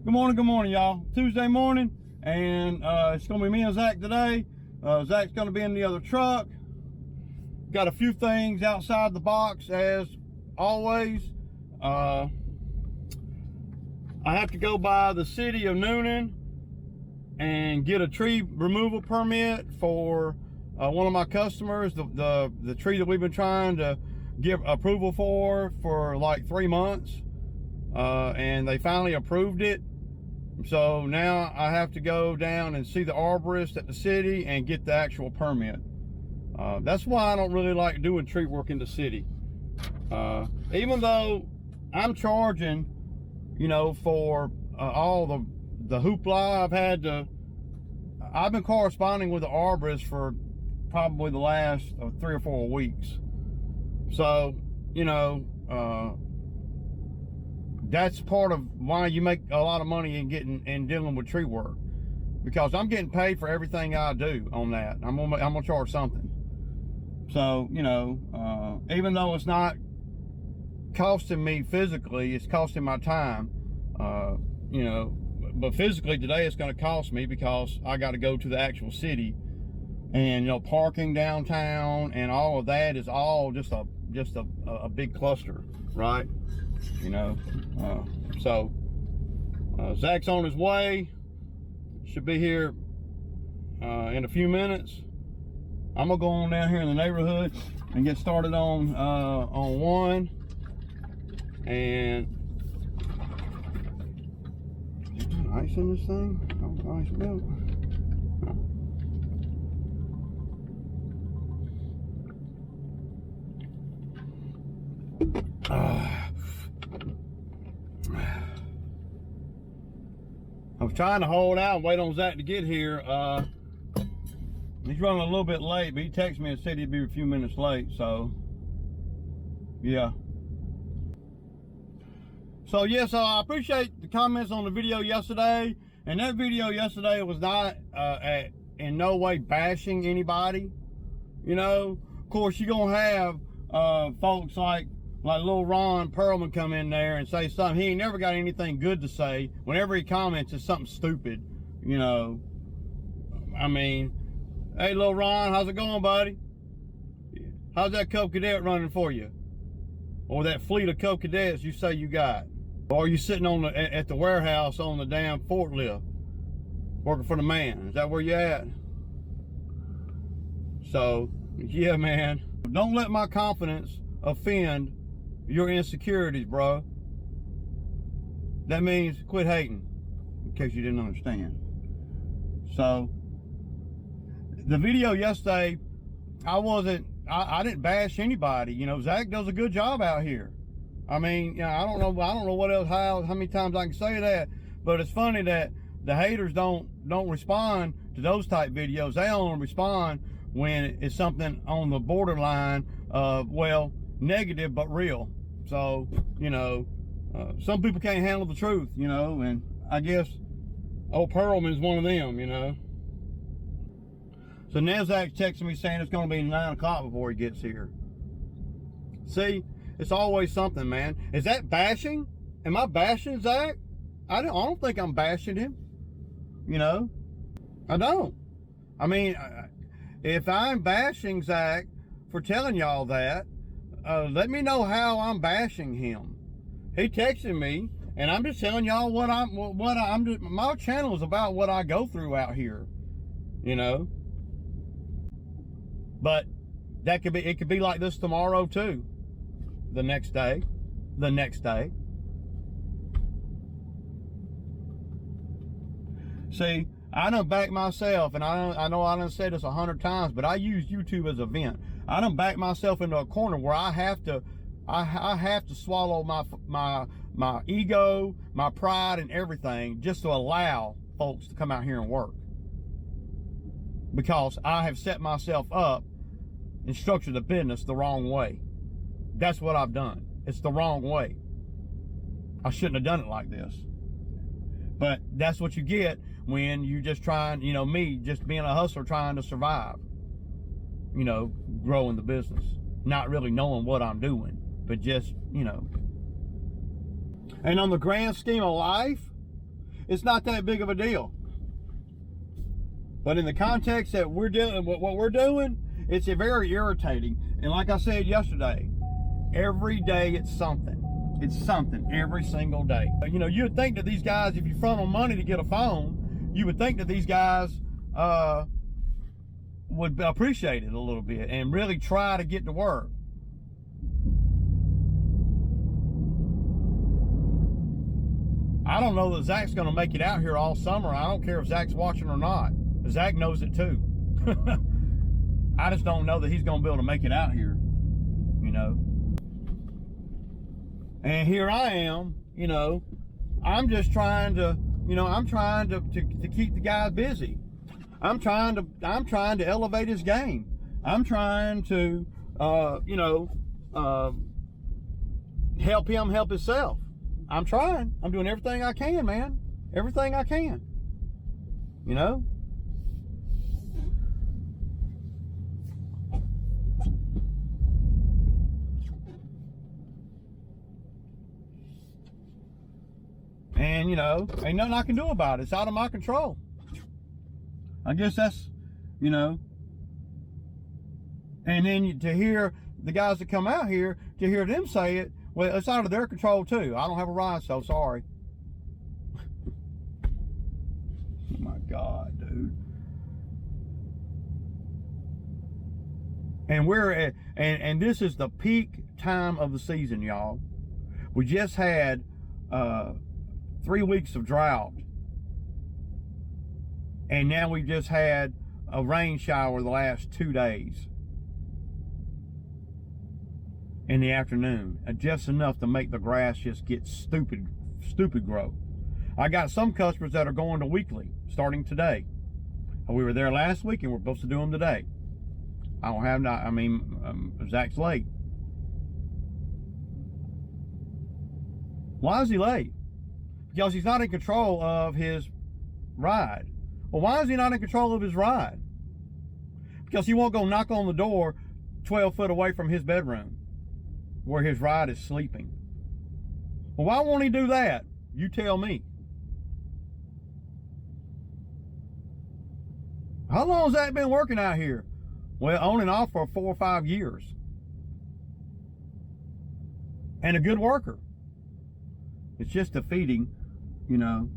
Good morning, y'all. Tuesday morning, and it's gonna be me and Zach today. Zach's gonna be in the other truck. Got a few things outside the box, as always. I have to go by the city of Noonan and get a tree removal permit for one of my customers. The tree that we've been trying to get approval for like 3 months, and they finally approved it. So now I have to go down and see the arborist at the city and get the actual permit. That's why I don't really like doing tree work in the city. Even though I'm charging, you know, for all the hoopla I've been corresponding with the arborist for probably the last 3 or 4 weeks. So, you know, that's part of why you make a lot of money in dealing with tree work, because I'm getting paid for everything I do on that. I'm gonna charge something. So, you know, even though it's not costing me physically, it's costing my time. You know, but physically today it's going to cost me because I got to go to the actual city, and you know, parking downtown and all of that is all just a big cluster, right? You know, so Zach's on his way, should be here in a few minutes. I'm gonna go on down here in the neighborhood and get started on one. And is there ice in this thing? Oh, ice milk. I was trying to hold out and wait on Zach to get here. He's running a little bit late, but he texted me and said he'd be a few minutes late, so yeah. So yeah, so I appreciate the comments on the video yesterday. And that video yesterday was not in no way bashing anybody. You know, of course you're gonna have folks like little Ron Perlman come in there and say something. He ain't never got anything good to say. Whenever he comments, it's something stupid. You know, I mean, hey, little Ron, how's it going, buddy? How's that Cub Cadet running for you? Or that fleet of Cub Cadets you say you got? Or are you sitting on at the warehouse on the damn forklift working for the man? Is that where you at? So, yeah, man. Don't let my confidence offend your insecurities, bro. That means quit hating, in case you didn't understand. So, the video yesterday, I didn't bash anybody. You know, Zach does a good job out here. I mean, you know, I don't know what else, how many times I can say that, but it's funny that the haters don't respond to those type videos. They only respond when it's something on the borderline of, well, negative but real. So, you know, some people can't handle the truth, you know, and I guess old Perlman's one of them, you know. So now Zach's texting me saying it's going to be 9 o'clock before he gets here. See, it's always something, man. Is that bashing? Am I bashing Zach? I don't think I'm bashing him. You know, I don't. I mean, if I'm bashing Zach for telling y'all that, let me know how I'm bashing him. He texted me, and I'm just telling y'all my channel is about what I go through out here, you know. But it could be like this tomorrow too. The next day. See, I done back myself, and I know I done said this 100 times, but I use YouTube as a vent. I done back myself into a corner where I have to swallow my ego, my pride, and everything just to allow folks to come out here and work. Because I have set myself up and structured the business the wrong way. That's what I've done. It's the wrong way. I shouldn't have done it like this. But that's what you get when you just trying, you know, me just being a hustler trying to survive. You know, growing the business. Not really knowing what I'm doing, but just, you know. And on the grand scheme of life, it's not that big of a deal. But in the context that we're dealing, what we're doing, it's very irritating. And like I said yesterday, every day it's something. It's something every single day. You know, you would think that these guys, if you front them money to get a phone, you would think that these guys would appreciate it a little bit and really try to get to work. I don't know that Zach's going to make it out here all summer. I don't care if Zach's watching or not. Zach knows it too. I just don't know that he's going to be able to make it out here, you know. And here I am, you know, I'm just trying to, you know, I'm trying to keep the guy busy. I'm trying to elevate his game. I'm trying to, you know, help him help himself. I'm trying. I'm doing everything I can, man. Everything I can, you know. And, you know, ain't nothing I can do about it. It's out of my control. I guess that's, you know. And then to hear the guys that come out here, to hear them say it, well, it's out of their control too. I don't have a ride, so sorry. Oh my God, dude. And we're at, and this is the peak time of the season, y'all. We just had 3 weeks of drought, and now we just had a rain shower the last 2 days in the afternoon, just enough to make the grass just get stupid grow. I got some customers that are going to weekly starting today. We were there last week and we're supposed to do them today. I don't have, I mean, Zach's late. Why is he late? Because he's not in control of his ride. Well, why is he not in control of his ride? Because he won't go knock on the door 12 foot away from his bedroom where his ride is sleeping. Well, why won't he do that? You tell me. How long has Zach been working out here? Well, on and off for 4 or 5 years. And a good worker. It's just defeating, you know.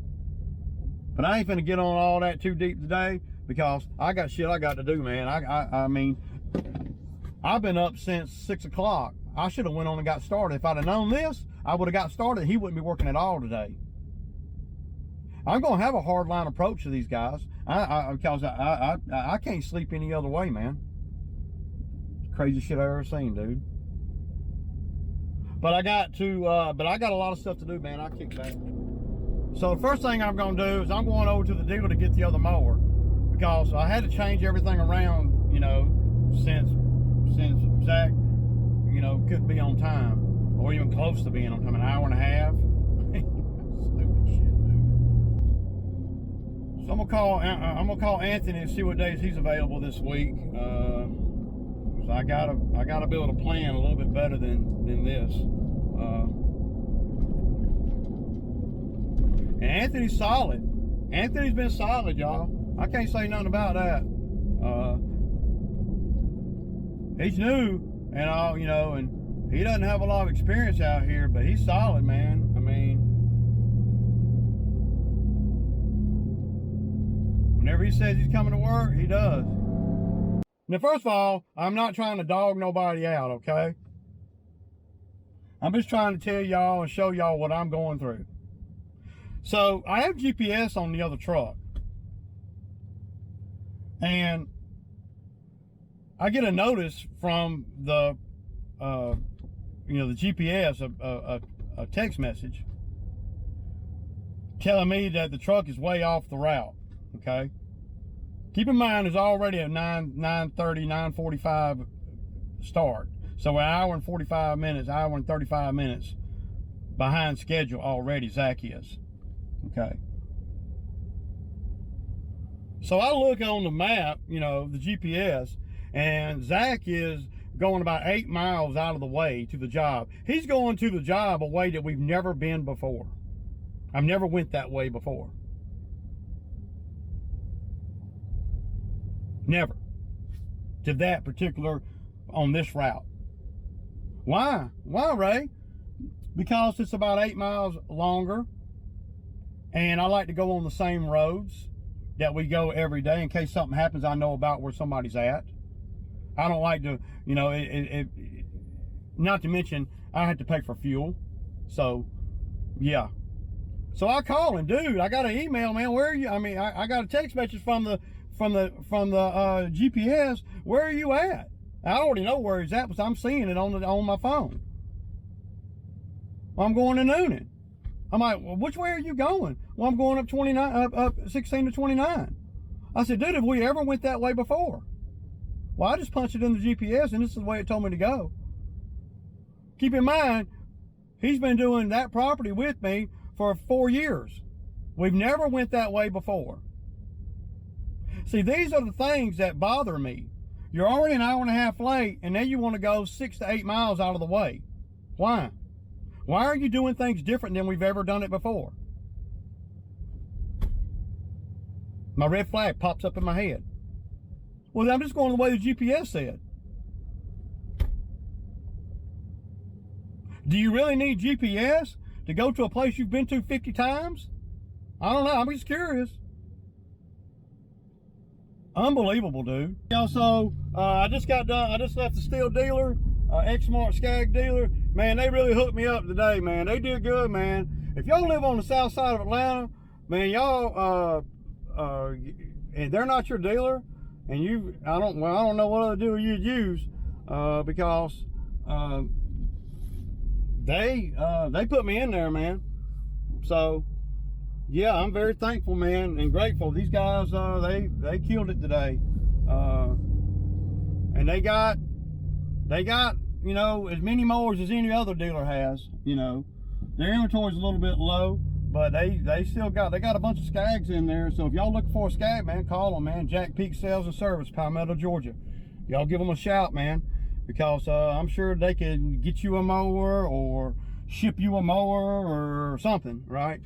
But I ain't finna get on all that too deep today because I got shit I got to do, man. I mean, I've been up since 6 o'clock. I should have went on and got started. If I'd have known this, I would have got started. He wouldn't be working at all today. I'm gonna have a hard line approach to these guys. Because I can't sleep any other way, man. It's crazy shit I've ever seen, dude. But I got a lot of stuff to do, man. I'll kick back. So the first thing I'm gonna do is I'm going over to the dealer to get the other mower because I had to change everything around, you know, since Zach, you know, couldn't be on time or even close to being on time, an hour and a half. Stupid shit, dude. So I'm gonna call Anthony and see what days he's available this week. So I gotta be able to plan a little bit better than this. And Anthony's solid. Anthony's been solid, y'all. I can't say nothing about that. He's new and all, you know, and he doesn't have a lot of experience out here, but he's solid, man. I mean, whenever he says he's coming to work, he does. Now, first of all, I'm not trying to dog nobody out, okay? I'm just trying to tell y'all and show y'all what I'm going through. So, I have GPS on the other truck. And I get a notice from the, you know, the GPS, a text message telling me that the truck is way off the route, okay? Keep in mind, there's already a 9:30, 9:45 start. So an hour and 45 minutes, hour and 35 minutes behind schedule already, Zach is. Okay. So I look on the map, you know, the GPS, and Zach is going about 8 miles out of the way to the job. He's going to the job a way that we've never been before. I've never went that way before. Never. To that particular, on this route. Why? Why, Ray? Because it's about 8 miles longer, and I like to go on the same roads that we go every day in case something happens. I know about where somebody's at. I don't like to, you know, not to mention I had to pay for fuel. So, yeah. So I call him, dude. I got an email, man. Where are you? I mean, I got a text message from the GPS. Where are you at? I already know where he's at, because I'm seeing it on my phone. Well, I'm going to Noonan. I'm like, well, which way are you going? Well, I'm going up 16 to 29. I said, dude, have we ever went that way before? Well, I just punched it in the GPS, and this is the way it told me to go. Keep in mind, he's been doing that property with me for 4 years. We've never went that way before. See, these are the things that bother me. You're already an hour and a half late, and now you want to go 6 to 8 miles out of the way. Why? Why are you doing things different than we've ever done it before? My red flag pops up in my head. Well, I'm just going the way the GPS said. Do you really need GPS to go to a place you've been to 50 times? I don't know. I'm just curious. Unbelievable, dude. Also, I just got done. I just left the steel dealer, Exmark Skag dealer. Man, they really hooked me up today, man. They did good, man. If y'all live on the south side of Atlanta, man, y'all, and they're not your dealer, and I don't know what other dealer you'd use, because they put me in there, man. So yeah, I'm very thankful, man, and grateful. These guys, they killed it today, and they got, you know, as many mowers as any other dealer has. You know, their inventory's a little bit low, but they got a bunch of Skags in there. So if y'all looking for a Skag, man, call them, man. Jack Peak Sales and Service, Palmetto, Georgia. Y'all give them a shout, man, because I'm sure they can get you a mower or ship you a mower or something, right?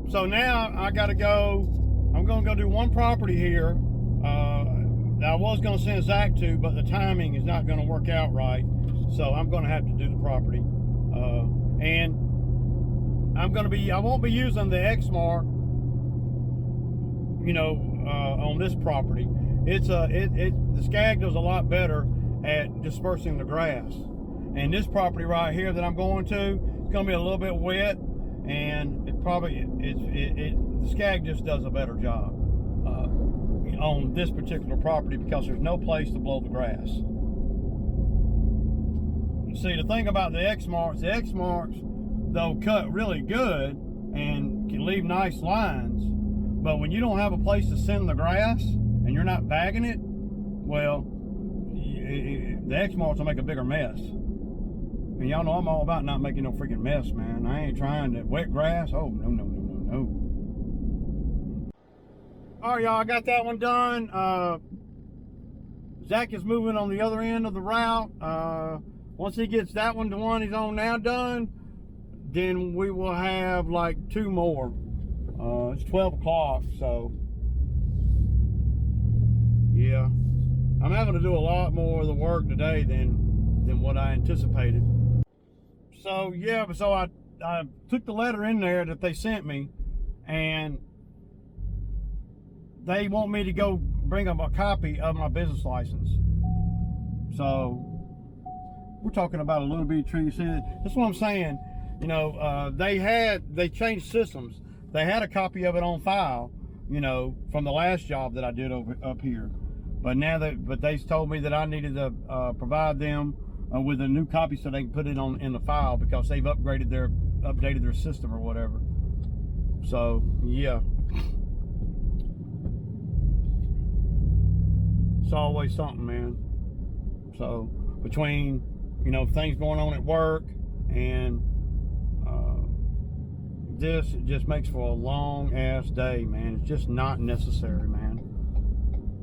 So now I gotta go. I'm gonna go do one property here that I was gonna send Zach to, but the timing is not gonna work out right. So I'm gonna have to do the property. And I won't be using the Exmark, you know, on this property. The Skag does a lot better at dispersing the grass. And this property right here that I'm going to, it's gonna be a little bit wet, and the Skag just does a better job on this particular property, because there's no place to blow the grass. See, the thing about the Exmarks they'll cut really good and can leave nice lines, but when you don't have a place to send the grass and you're not bagging it, well, the Exmarks will make a bigger mess. And y'all know I'm all about not making no freaking mess, man. I ain't trying to wet grass. Oh, no. All right, y'all, I got that one done. Zach is moving on the other end of the route. Once he gets that one, the one he's on now, done, then we will have like 2 more. It's 12 o'clock, so yeah. I'm having to do a lot more of the work today than what I anticipated. So yeah, so I took the letter in there that they sent me, and they want me to go bring them a copy of my business license. So we're talking about a little bitty tree. See, that's what I'm saying. You know, they changed systems. They had a copy of it on file, you know, from the last job that I did up here. But now they told me that I needed to provide them with a new copy so they can put it in the file, because they've updated their system or whatever. So yeah, it's always something, man. So between, you know, things going on at work and this, it just makes for a long ass day, man. It's just not necessary, man.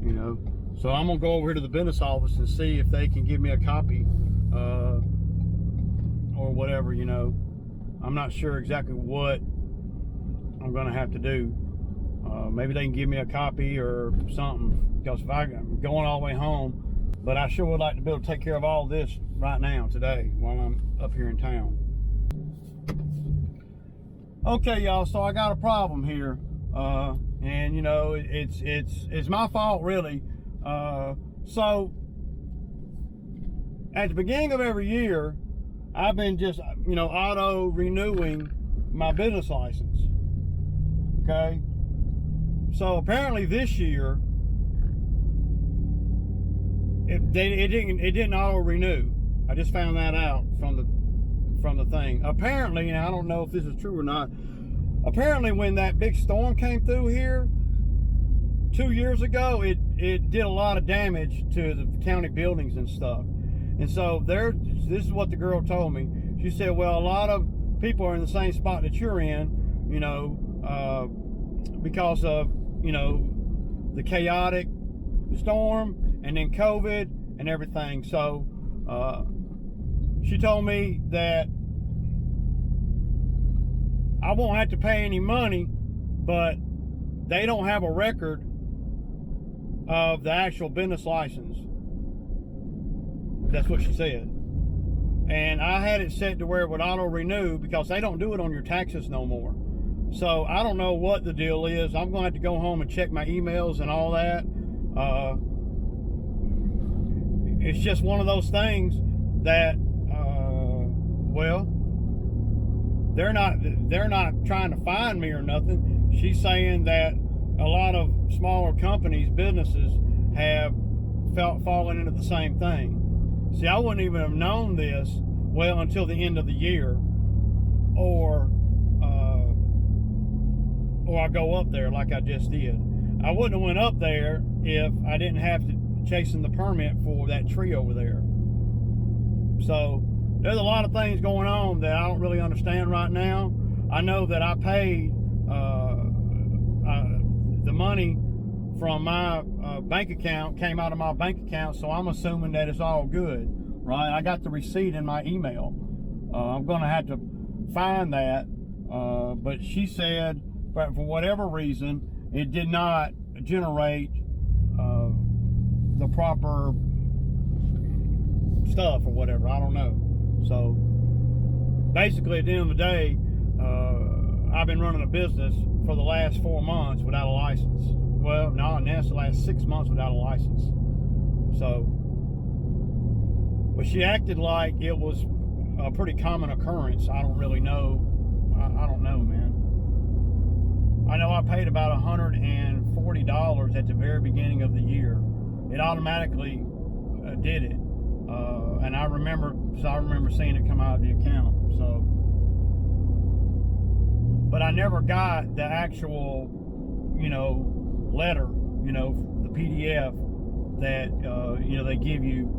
You know, so I'm gonna go over here to the business office and see if they can give me a copy or whatever, you know. I'm not sure exactly what I'm gonna have to do, Maybe they can give me a copy or something, because if I'm going all the way home, but I sure would like to be able to take care of all this right now, today, while I'm up here in town. Okay, y'all, so I got a problem here, and you know, it's my fault, really. So at the beginning of every year, I've been just, you know, auto renewing my business license. Okay, so apparently this year it didn't auto renew. I just found that out from the thing. Apparently, and I don't know if this is true or not, apparently when that big storm came through here 2 years ago, it did a lot of damage to the county buildings and stuff. And so this is what the girl told me. She said, well, a lot of people are in the same spot that you're in, you know, because of, you know, the chaotic storm and then COVID and everything. So she told me that I won't have to pay any money, but they don't have a record of the actual business license. That's what she said. And I had it set to where it would auto renew, because they don't do it on your taxes no more. So I don't know what the deal is. I'm going to have to go home and check my emails and all that. It's just one of those things that, well, they're not trying to find me or nothing. She's saying that a lot of smaller companies, businesses, have fallen into the same thing. See, I wouldn't even have known this well until the end of the year, or I go up there like I just did. I wouldn't have went up there if I didn't have to chasing the permit for that tree over there. So there's a lot of things going on that I don't really understand right now. I know that I paid the money from my bank account, came out of my bank account, so I'm assuming that it's all good, right? I got the receipt in my email. I'm going to have to find that, but she said, but for whatever reason, it did not generate the proper stuff or whatever. I don't know. So basically, at the end of the day, I've been running a business for the last 4 months without a license. Well, no, now it's the last 6 months without a license. So, but she acted like it was a pretty common occurrence. I don't really know. I don't know, man. I know I paid about $140 at the very beginning of the year. It automatically did it, and I remember seeing it come out of the account. So, but I never got the actual, you know, letter, you know, the PDF that you know, they give you.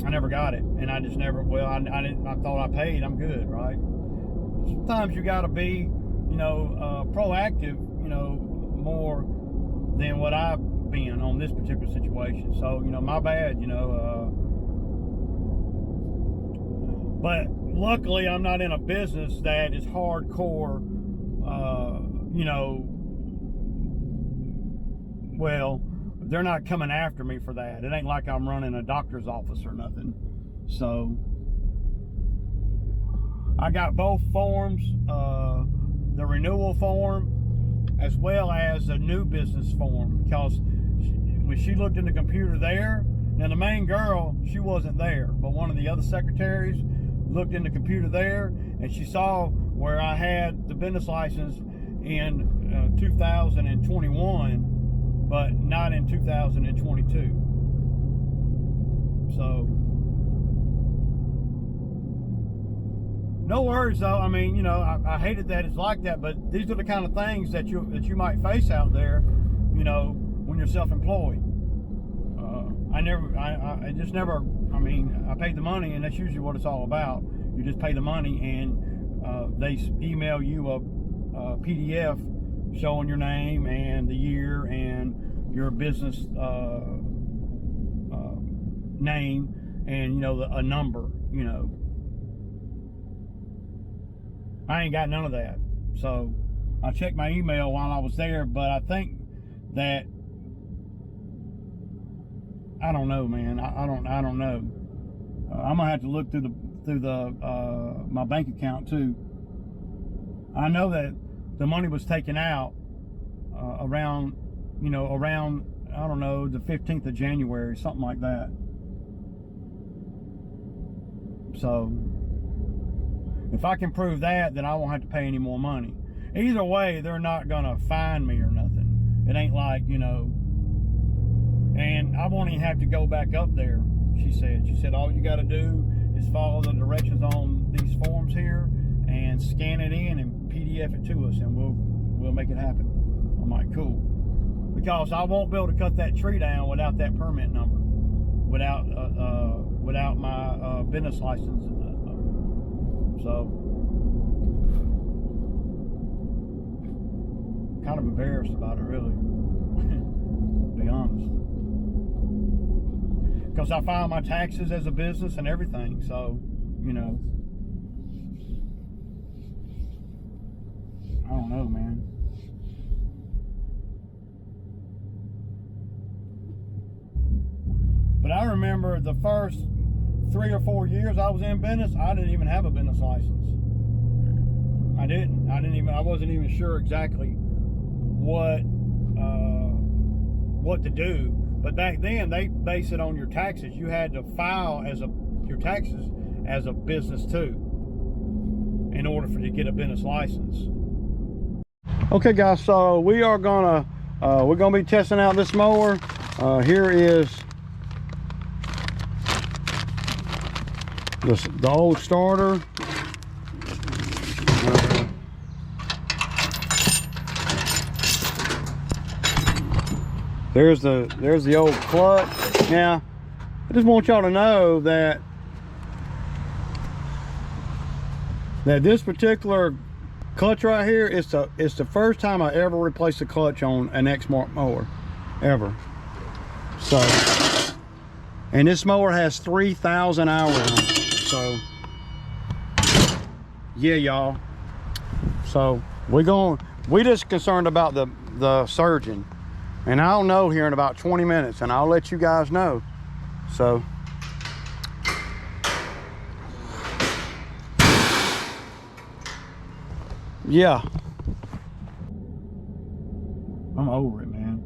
I never got it, and I just never. Well, I didn't. I thought I paid. I'm good, right? Sometimes you got to be, you know, proactive, you know, more than what I've been on this particular situation. So, you know, my bad, you know. But luckily, I'm not in a business that is hardcore, you know, well, they're not coming after me for that. It ain't like I'm running a doctor's office or nothing. So I got both forms, the renewal form as well as the new business form, because when she looked in the computer there, now the main girl, she wasn't there, but one of the other secretaries looked in the computer there, and she saw where I had the business license in 2021, but not in 2022. So no worries though. I mean, you know, I hated that it's like that, but these are the kind of things that you might face out there, you know, when you're self-employed. I just never, I mean, I paid the money, and that's usually what it's all about. You just pay the money, and they email you a PDF showing your name and the year and your business name, and, you know, a number, you know. I ain't got none of that. So I checked my email while I was there, but I think that, I don't know, man. I don't know. I'm gonna have to look through my bank account too. I know that the money was taken out around I don't know, the 15th of January, something like that. So if I can prove that, then I won't have to pay any more money. Either way, they're not gonna fine me or nothing. It ain't like, and I won't even have to go back up there, she said all you gotta do is follow the directions on these forms here and scan it in and PDF it to us, and we'll make it happen. I'm like, cool. Because I won't be able to cut that tree down without that permit number, without my business license. So, kind of embarrassed about it, really, to be honest. Because I file my taxes as a business and everything, so, I don't know, man. But I remember the first 3 or 4 years I was in business, I didn't even have a business license. I wasn't even sure exactly what to do. But back then, they base it on your taxes. You had to file your taxes as a business too, in order to get a business license. Okay, guys. So we're gonna be testing out this mower. Here is the old starter. There's the old clutch. Now, I just want y'all to know that this particular clutch right here is the first time I ever replaced a clutch on an Exmark mower, ever. So, and this mower has 3,000 hours on it. So, yeah, y'all. So we just concerned about the surgeon. And I'll know here in about 20 minutes, and I'll let you guys know. So, yeah. I'm over it, man.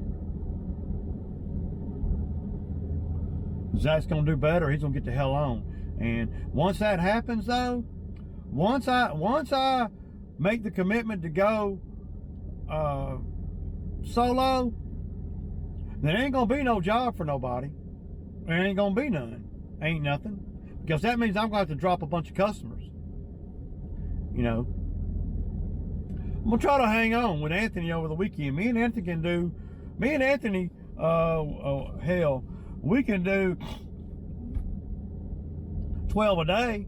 Zach's gonna do better. He's gonna get the hell on. And once that happens, though, once I make the commitment to go solo, there ain't gonna be no job for nobody. There ain't gonna be none. Ain't nothing. Because that means I'm gonna have to drop a bunch of customers. I'm gonna try to hang on with Anthony over the weekend. Me and Anthony, hell, we can do 12 a day,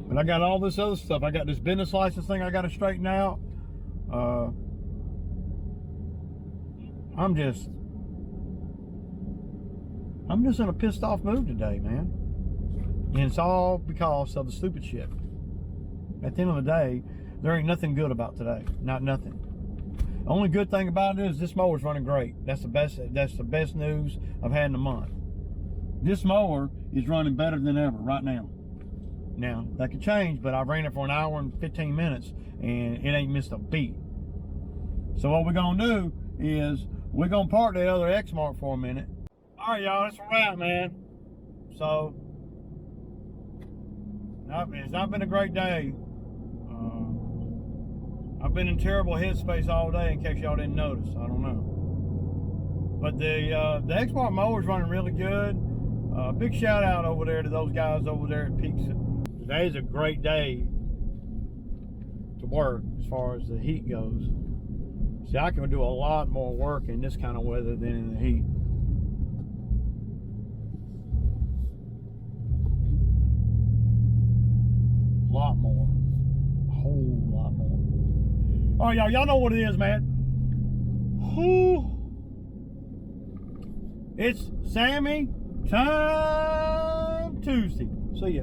But I got all this other stuff. I got this business license thing I got to straighten out. I'm just in a pissed off mood today, man. And it's all because of the stupid shit. At the end of the day, there ain't nothing good about today. Not nothing. The only good thing about it is this mower's running great. That's the best news I've had in a month. This mower is running better than ever right now. Now, that could change, but I ran it for an hour and 15 minutes, and it ain't missed a beat. So what we're going to do is we're going to park the other Exmark for a minute. All right, y'all, that's a wrap, man. So, it's not been a great day. I've been in terrible headspace all day, in case y'all didn't notice. I don't know. But the Exmark mower's running really good. Big shout out over there to those guys over there at Peaks. Today's a great day to work as far as the heat goes. See, I can do a lot more work in this kind of weather than in the heat. A lot more. A whole lot more. All right, y'all know what it is, man. Whew. It's Sammy time. Tuesday. See ya.